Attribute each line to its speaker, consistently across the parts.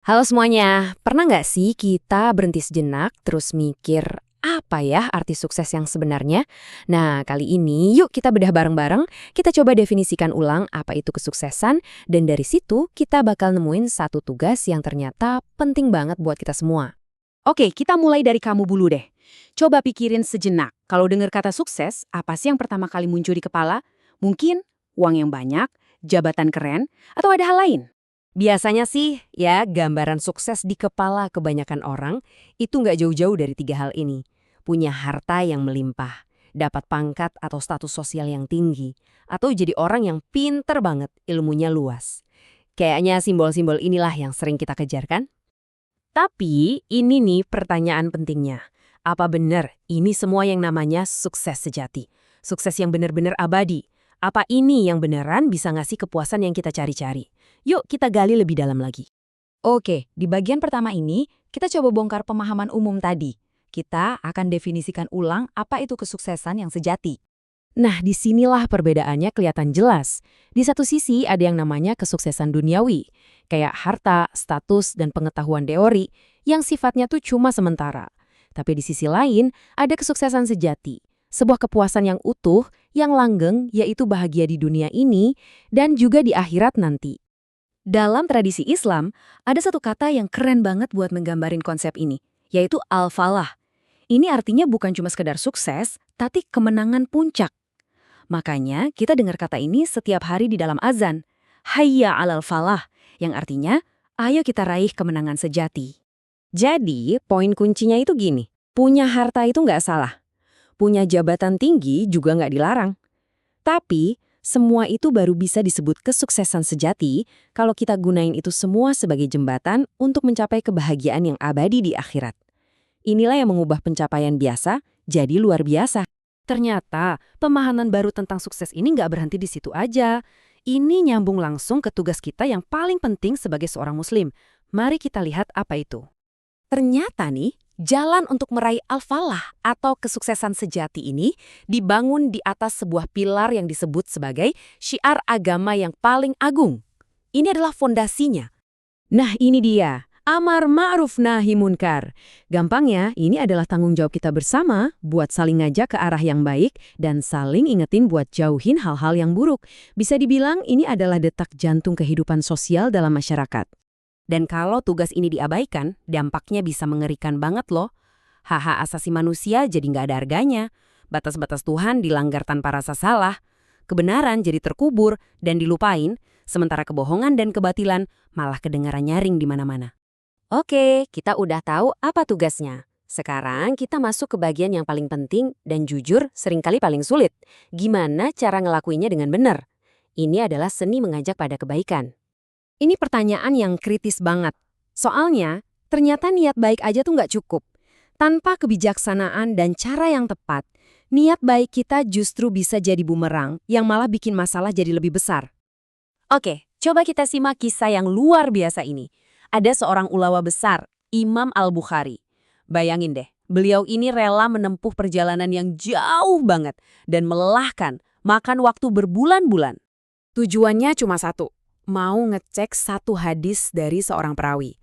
Speaker 1: Halo semuanya, pernah nggak sih kita berhenti sejenak terus mikir apa ya arti sukses yang sebenarnya? Nah, kali ini yuk kita bedah bareng-bareng, kita coba definisikan ulang apa itu kesuksesan, dan dari situ kita bakal nemuin satu tugas yang ternyata penting banget buat kita semua.
Speaker 2: Oke, kita mulai dari kamu dulu deh. Coba pikirin sejenak, kalau dengar kata sukses, apa sih yang pertama kali muncul di kepala? Mungkin uang yang banyak, jabatan keren, atau ada hal lain?
Speaker 1: Biasanya sih ya gambaran sukses di kepala kebanyakan orang itu nggak jauh-jauh dari tiga hal ini. Punya harta yang melimpah, dapat pangkat atau status sosial yang tinggi, atau jadi orang yang pinter banget, ilmunya luas. Kayaknya simbol-simbol inilah yang sering kita kejar kan? Tapi ini nih pertanyaan pentingnya. Apa benar ini semua yang namanya sukses sejati? Sukses yang benar-benar abadi? Apa ini yang beneran bisa ngasih kepuasan yang kita cari-cari? Yuk kita gali lebih dalam lagi.
Speaker 3: Oke, di bagian pertama ini, kita coba bongkar pemahaman umum tadi. Kita akan definisikan ulang apa itu kesuksesan yang sejati.
Speaker 1: Nah, disinilah perbedaannya kelihatan jelas. Di satu sisi ada yang namanya kesuksesan duniawi, kayak harta, status, dan pengetahuan teori, yang sifatnya tuh cuma sementara. Tapi di sisi lain, ada kesuksesan sejati, sebuah kepuasan yang utuh, yang langgeng, yaitu bahagia di dunia ini, dan juga di akhirat nanti.
Speaker 3: Dalam tradisi Islam, ada satu kata yang keren banget buat menggambarin konsep ini, yaitu al-falah. Ini artinya bukan cuma sekedar sukses, tapi kemenangan puncak. Makanya kita dengar kata ini setiap hari di dalam azan. Hayya 'alal falah, yang artinya, ayo kita raih kemenangan sejati.
Speaker 1: Jadi, poin kuncinya itu gini, punya harta itu nggak salah, punya jabatan tinggi juga nggak dilarang. Tapi, semua itu baru bisa disebut kesuksesan sejati kalau kita gunain itu semua sebagai jembatan untuk mencapai kebahagiaan yang abadi di akhirat. Inilah yang mengubah pencapaian biasa jadi luar biasa. Ternyata, pemahaman baru tentang sukses ini nggak berhenti di situ aja. Ini nyambung langsung ke tugas kita yang paling penting sebagai seorang muslim. Mari kita lihat apa itu. Ternyata nih, jalan untuk meraih al-falah atau kesuksesan sejati ini dibangun di atas sebuah pilar yang disebut sebagai syiar agama yang paling agung. Ini adalah fondasinya. Nah, ini dia. Amar ma'ruf nahi munkar. Gampangnya, ini adalah tanggung jawab kita bersama buat saling ngajak ke arah yang baik dan saling ingetin buat jauhin hal-hal yang buruk. Bisa dibilang ini adalah detak jantung kehidupan sosial dalam masyarakat. Dan kalau tugas ini diabaikan, dampaknya bisa mengerikan banget loh. Hak-hak asasi manusia jadi nggak ada harganya. Batas-batas Tuhan dilanggar tanpa rasa salah. Kebenaran jadi terkubur dan dilupain, sementara kebohongan dan kebatilan malah kedengaran nyaring di mana-mana. Oke, kita udah tahu apa tugasnya. Sekarang kita masuk ke bagian yang paling penting dan jujur seringkali paling sulit. Gimana cara ngelakuinnya dengan benar? Ini adalah seni mengajak pada kebaikan. Ini pertanyaan yang kritis banget. Soalnya, ternyata niat baik aja tuh nggak cukup. Tanpa kebijaksanaan dan cara yang tepat, niat baik kita justru bisa jadi bumerang yang malah bikin masalah jadi lebih besar. Oke, coba kita simak kisah yang luar biasa ini. Ada seorang ulama besar, Imam Al-Bukhari. Bayangin deh, beliau ini rela menempuh perjalanan yang jauh banget dan melelahkan, makan waktu berbulan-bulan. Tujuannya cuma satu, mau ngecek satu hadis dari seorang perawi.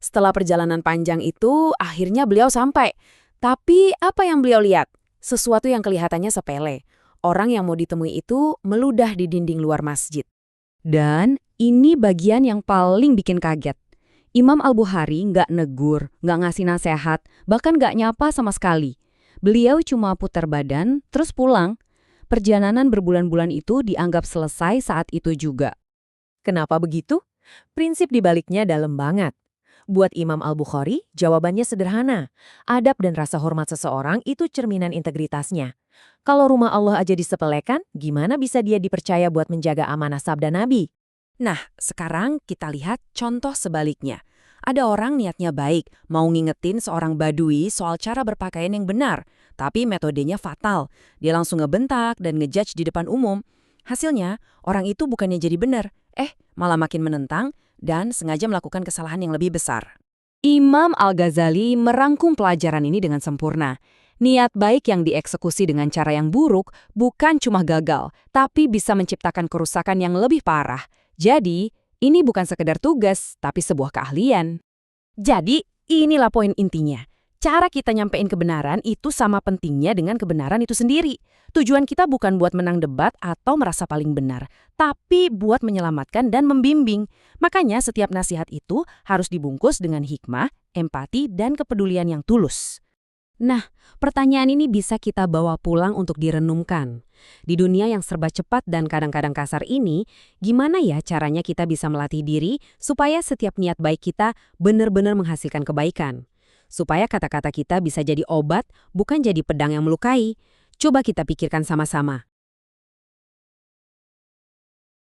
Speaker 1: Setelah perjalanan panjang itu, akhirnya beliau sampai. Tapi apa yang beliau lihat? Sesuatu yang kelihatannya sepele. Orang yang mau ditemui itu meludah di dinding luar masjid. Dan ini bagian yang paling bikin kaget. Imam Al-Bukhari nggak negur, nggak ngasih nasihat, bahkan nggak nyapa sama sekali. Beliau cuma putar badan, terus pulang. Perjalanan berbulan-bulan itu dianggap selesai saat itu juga. Kenapa begitu? Prinsip dibaliknya dalam banget. Buat Imam Al-Bukhari, jawabannya sederhana. Adab dan rasa hormat seseorang itu cerminan integritasnya. Kalau rumah Allah aja disepelekan, gimana bisa dia dipercaya buat menjaga amanah sabda Nabi? Nah, sekarang kita lihat contoh sebaliknya. Ada orang niatnya baik, mau ngingetin seorang badui soal cara berpakaian yang benar, tapi metodenya fatal. Dia langsung ngebentak dan ngejudge di depan umum. Hasilnya, orang itu bukannya jadi benar, malah makin menentang dan sengaja melakukan kesalahan yang lebih besar. Imam Al-Ghazali merangkum pelajaran ini dengan sempurna. Niat baik yang dieksekusi dengan cara yang buruk bukan cuma gagal, tapi bisa menciptakan kerusakan yang lebih parah. Jadi, Ini bukan sekedar tugas, tapi sebuah keahlian. Jadi, inilah poin intinya. Cara kita nyampein kebenaran itu sama pentingnya dengan kebenaran itu sendiri. Tujuan kita bukan buat menang debat atau merasa paling benar, tapi buat menyelamatkan dan membimbing. Makanya setiap nasihat itu harus dibungkus dengan hikmah, empati, dan kepedulian yang tulus. Nah, pertanyaan ini bisa kita bawa pulang untuk direnungkan. Di dunia yang serba cepat dan kadang-kadang kasar ini, gimana ya caranya kita bisa melatih diri supaya setiap niat baik kita benar-benar menghasilkan kebaikan? Supaya kata-kata kita bisa jadi obat, bukan jadi pedang yang melukai. Coba kita pikirkan sama-sama.